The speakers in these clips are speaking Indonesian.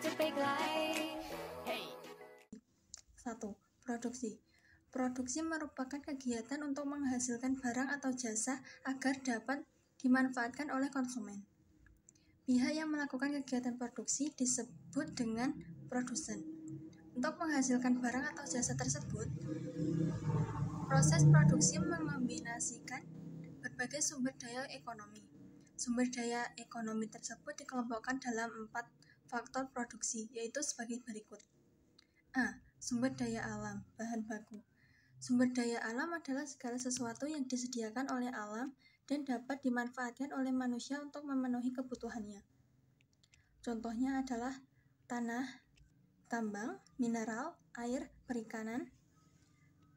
1. Produksi. Produksi merupakan kegiatan untuk menghasilkan barang atau jasa agar dapat dimanfaatkan oleh konsumen. Pihak yang melakukan kegiatan produksi disebut dengan produsen. Untuk menghasilkan barang atau jasa tersebut, proses produksi mengombinasikan berbagai sumber daya ekonomi. Sumber daya ekonomi tersebut dikelompokkan dalam 4 faktor produksi, yaitu sebagai berikut. A. Sumber daya alam, bahan baku. Sumber daya alam adalah segala sesuatu yang disediakan oleh alam dan dapat dimanfaatkan oleh manusia untuk memenuhi kebutuhannya. Contohnya adalah tanah, tambang, mineral, air, perikanan,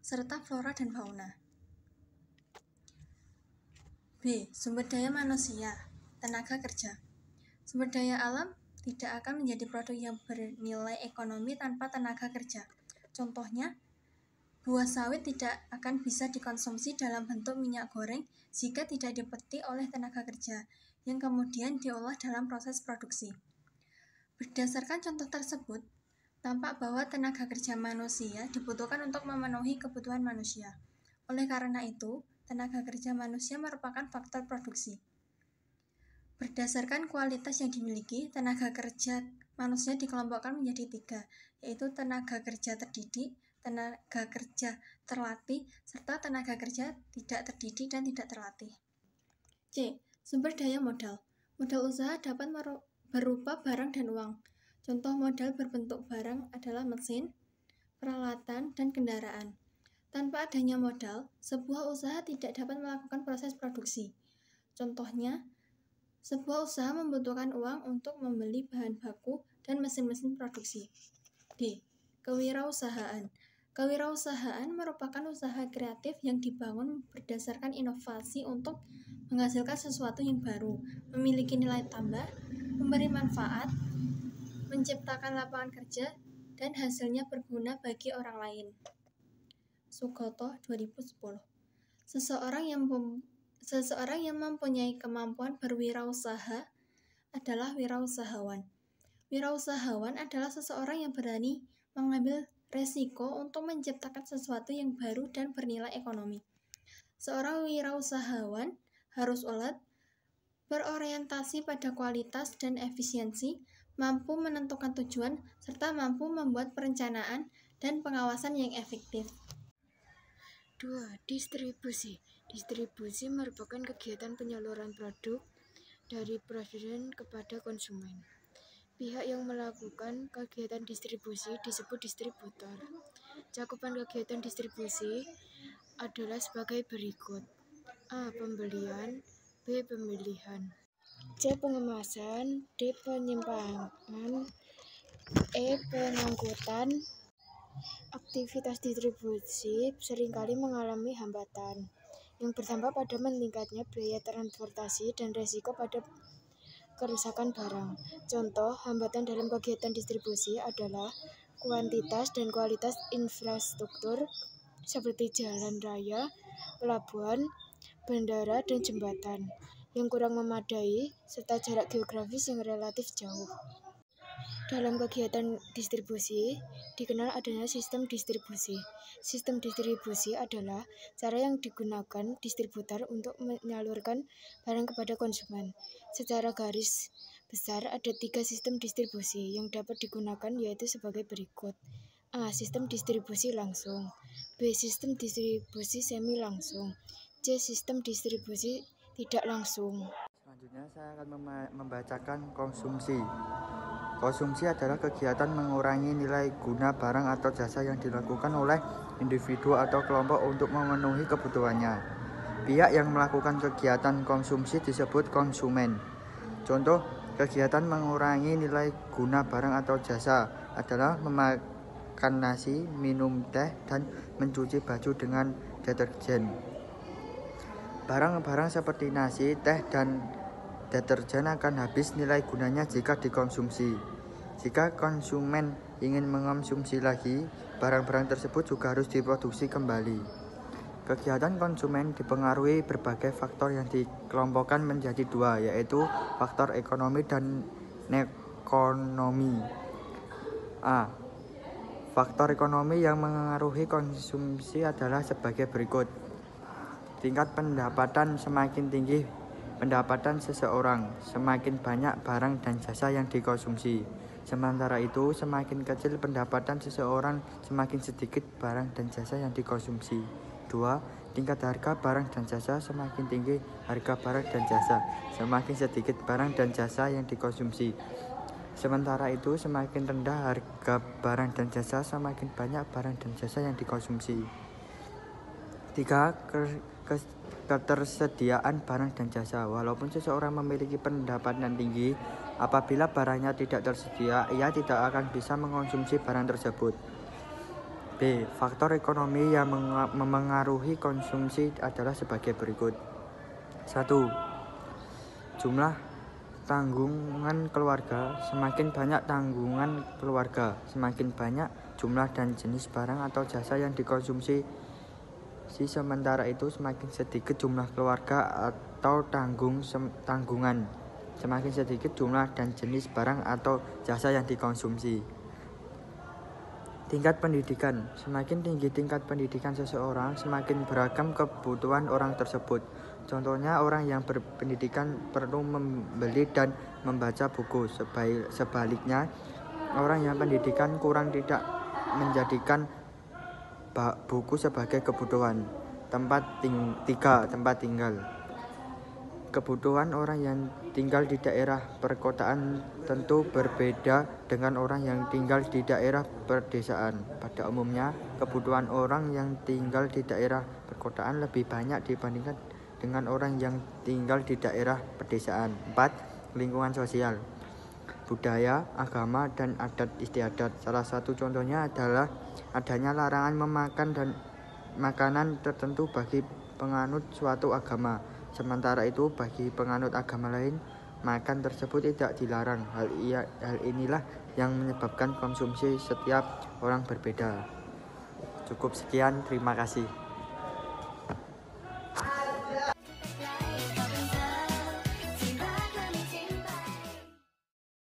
serta flora dan fauna. B. Sumber daya manusia, tenaga kerja. Sumber daya alam tidak akan menjadi produk yang bernilai ekonomi tanpa tenaga kerja. Contohnya, buah sawit tidak akan bisa dikonsumsi dalam bentuk minyak goreng jika tidak dipetik oleh tenaga kerja, yang kemudian diolah dalam proses produksi. Berdasarkan contoh tersebut, tampak bahwa tenaga kerja manusia dibutuhkan untuk memenuhi kebutuhan manusia. Oleh karena itu, tenaga kerja manusia merupakan faktor produksi. Berdasarkan kualitas yang dimiliki, tenaga kerja manusia dikelompokkan menjadi 3, yaitu tenaga kerja terdidik, tenaga kerja terlatih, serta tenaga kerja tidak terdidik dan tidak terlatih. C. Sumber daya modal. Modal usaha dapat berupa barang dan uang. Contoh modal berbentuk barang adalah mesin, peralatan, dan kendaraan. Tanpa adanya modal, sebuah usaha tidak dapat melakukan proses produksi. Contohnya, sebuah usaha membutuhkan uang untuk membeli bahan baku dan mesin-mesin produksi. D. Kewirausahaan. Kewirausahaan merupakan usaha kreatif yang dibangun berdasarkan inovasi untuk menghasilkan sesuatu yang baru, memiliki nilai tambah, memberi manfaat, menciptakan lapangan kerja, dan hasilnya berguna bagi orang lain. Sugoto 2010. Seseorang yang mempunyai kemampuan berwirausaha adalah wirausahawan. Wirausahawan adalah seseorang yang berani mengambil resiko untuk menciptakan sesuatu yang baru dan bernilai ekonomi. Seorang wirausahawan harus ulet, berorientasi pada kualitas dan efisiensi, mampu menentukan tujuan, serta mampu membuat perencanaan dan pengawasan yang efektif. 2. Distribusi. Distribusi merupakan kegiatan penyaluran produk dari produsen kepada konsumen. Pihak yang melakukan kegiatan distribusi disebut distributor. Cakupan kegiatan distribusi adalah sebagai berikut. A. Pembelian, B. Pemilihan, C. Pengemasan, D. Penyimpangan, E. Pengangkutan. Aktivitas distribusi seringkali mengalami hambatan yang berdampak pada meningkatnya biaya transportasi dan resiko pada kerusakan barang. Contoh, hambatan dalam kegiatan distribusi adalah kuantitas dan kualitas infrastruktur seperti jalan raya, pelabuhan, bandara, dan jembatan yang kurang memadai, serta jarak geografis yang relatif jauh. Dalam kegiatan distribusi, dikenal adanya sistem distribusi. Sistem distribusi adalah cara yang digunakan distributor untuk menyalurkan barang kepada konsumen. Secara garis besar, ada 3 sistem distribusi yang dapat digunakan, yaitu sebagai berikut. A. Sistem distribusi langsung, B. Sistem distribusi semi langsung, C. Sistem distribusi tidak langsung. Selanjutnya saya akan membacakan konsumsi. Konsumsi adalah kegiatan mengurangi nilai guna barang atau jasa yang dilakukan oleh individu atau kelompok untuk memenuhi kebutuhannya. Pihak yang melakukan kegiatan konsumsi disebut konsumen. Contoh, kegiatan mengurangi nilai guna barang atau jasa adalah memakan nasi, minum teh, dan mencuci baju dengan deterjen. Barang-barang seperti nasi, teh, dan deterjen akan habis nilai gunanya jika dikonsumsi. Jika konsumen ingin mengonsumsi lagi, barang-barang tersebut juga harus diproduksi kembali. Kegiatan konsumen dipengaruhi berbagai faktor yang dikelompokkan menjadi 2, yaitu faktor ekonomi dan nekonomi. A. Faktor ekonomi yang mengaruhi konsumsi adalah sebagai berikut. Tingkat pendapatan semakin tinggi pendapatan seseorang, semakin banyak barang dan jasa yang dikonsumsi. Sementara itu, semakin kecil pendapatan seseorang, semakin sedikit barang dan jasa yang dikonsumsi. 2. Tingkat harga barang dan jasa semakin tinggi harga barang dan jasa, semakin sedikit barang dan jasa yang dikonsumsi. Sementara itu, semakin rendah harga barang dan jasa, semakin banyak barang dan jasa yang dikonsumsi. 3. Ketersediaan barang dan jasa. Walaupun seseorang memiliki pendapatan tinggi, apabila barangnya tidak tersedia, ia tidak akan bisa mengkonsumsi barang tersebut. B. Faktor ekonomi yang memengaruhi konsumsi adalah sebagai berikut. 1. Jumlah tanggungan keluarga. Semakin banyak tanggungan keluarga, semakin banyak jumlah dan jenis barang atau jasa yang dikonsumsi. Sementara itu, semakin sedikit jumlah keluarga atau tanggungan, semakin sedikit jumlah dan jenis barang atau jasa yang dikonsumsi. Tingkat pendidikan. Semakin tinggi tingkat pendidikan seseorang, semakin beragam kebutuhan orang tersebut. Contohnya, orang yang berpendidikan perlu membeli dan membaca buku. Sebaliknya, orang yang pendidikan kurang tidak menjadikan buku sebagai kebutuhan. Tempat tinggal. Kebutuhan orang yang tinggal di daerah perkotaan tentu berbeda dengan orang yang tinggal di daerah pedesaan. Pada umumnya, kebutuhan orang yang tinggal di daerah perkotaan lebih banyak dibandingkan dengan orang yang tinggal di daerah pedesaan. 4. Lingkungan sosial, budaya, agama, dan adat istiadat. Salah satu contohnya adalah adanya larangan memakan dan makanan tertentu bagi penganut suatu agama. Sementara itu, bagi penganut agama lain, makan tersebut tidak dilarang. Hal inilah yang menyebabkan konsumsi setiap orang berbeda. Cukup sekian, terima kasih.